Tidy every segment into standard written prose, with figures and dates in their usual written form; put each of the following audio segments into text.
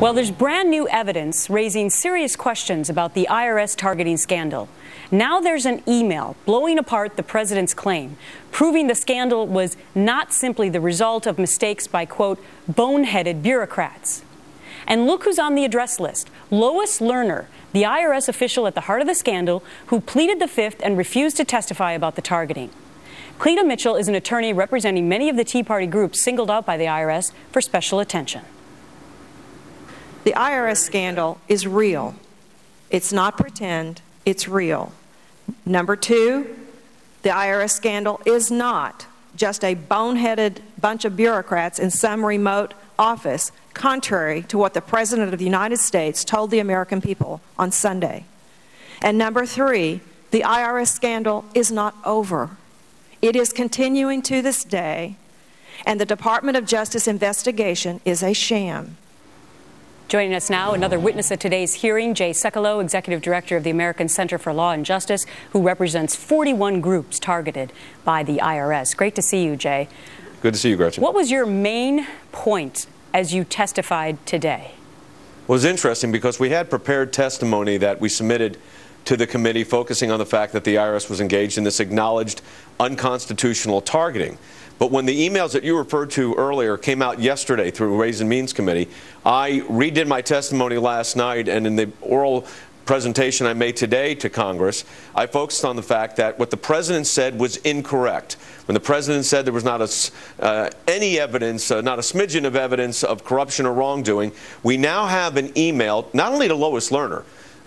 Well, there's brand new evidence raising serious questions about the IRS targeting scandal. Now there's an email blowing apart the president's claim, proving the scandal was not simply the result of mistakes by, quote, boneheaded bureaucrats. And look who's on the address list. Lois Lerner, the IRS official at the heart of the scandal, who pleaded the Fifth and refused to testify about the targeting. Cleta Mitchell is an attorney representing many of the Tea Party groups singled out by the IRS for special attention. The IRS scandal is real. It's not pretend, it's real. Number two, the IRS scandal is not just a boneheaded bunch of bureaucrats in some remote office, contrary to what the President of the United States told the American people on Sunday. And number three, the IRS scandal is not over. It is continuing to this day, and the Department of Justice investigation is a sham. Joining us now, another witness at today's hearing, Jay Sekulow, Executive Director of the American Center for Law and Justice, who represents 41 groups targeted by the IRS. Great to see you, Jay. Good to see you, Gretchen. What was your main point as you testified today? Well, it was interesting because we had prepared testimony that we submitted to the committee focusing on the fact that the IRS was engaged in this acknowledged unconstitutional targeting. But when the emails that you referred to earlier came out yesterday through Ways and Means Committee, I redid my testimony last night, and in the oral presentation I made today to Congress, I focused on the fact that what the president said was incorrect. When the president said there was not any evidence, not a smidgen of evidence of corruption or wrongdoing, we now have an email, not only to Lois Lerner,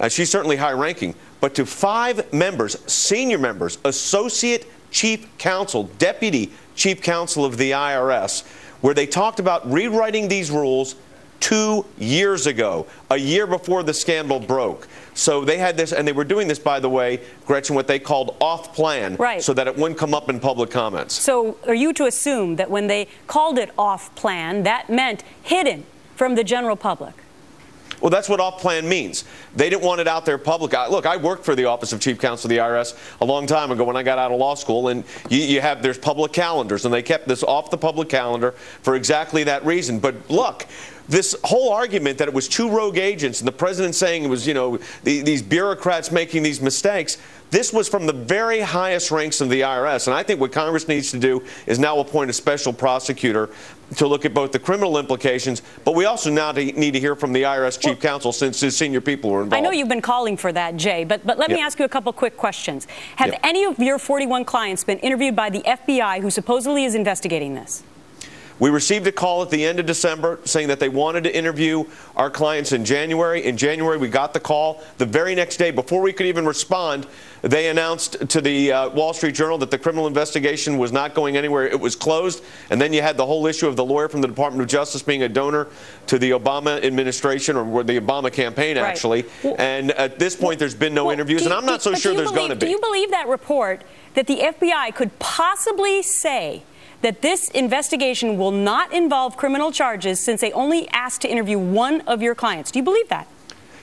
she's certainly high-ranking, but to 5 members, senior members, associate chief counsel, deputy chief counsel of the IRS, where they talked about rewriting these rules 2 years ago, a year before the scandal broke. So they had this, and they were doing this, by the way, Gretchen, what they called off-plan, right, so that it wouldn't come up in public comments. So are you to assume that when they called it off-plan, that meant hidden from the general public? Well, that's what off-plan means. They didn't want it out there public. Look, I worked for the Office of Chief Counsel of the IRS a long time ago when I got out of law school, and there's public calendars, and they kept this off the public calendar for exactly that reason. But look, this whole argument that it was 2 rogue agents and the president saying it was, these bureaucrats making these mistakes, this was from the very highest ranks of the IRS. And I think what Congress needs to do is now appoint a special prosecutor to look at both the criminal implications, but we also now need to hear from the IRS chief counsel since his senior people were involved. I know you've been calling for that, Jay, but let me ask you a couple quick questions. Have any of your 41 clients been interviewed by the FBI, who supposedly is investigating this? We received a call at the end of December saying that they wanted to interview our clients in January. In January, we got the call. The very next day, before we could even respond, they announced to the Wall Street Journal that the criminal investigation was not going anywhere. It was closed. And then you had the whole issue of the lawyer from the Department of Justice being a donor to the Obama administration, or the Obama campaign, actually. Right. And at this point, there's been no interviews, and I'm not so sure there's going to be. Do you believe that report that the FBI could possibly say that this investigation will not involve criminal charges since they only asked to interview 1 of your clients? Do you believe that?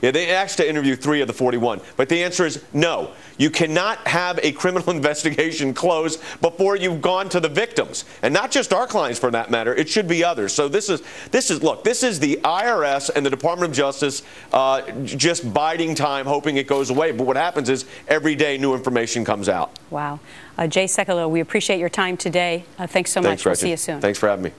Yeah, they asked to interview 3 of the 41. But the answer is no. You cannot have a criminal investigation closed before you've gone to the victims. And not just our clients, for that matter. It should be others. So this is the IRS and the Department of Justice just biding time, hoping it goes away. But what happens is every day new information comes out. Wow. Jay Sekulow, we appreciate your time today. Thanks so much. We'll see you soon. Thanks for having me.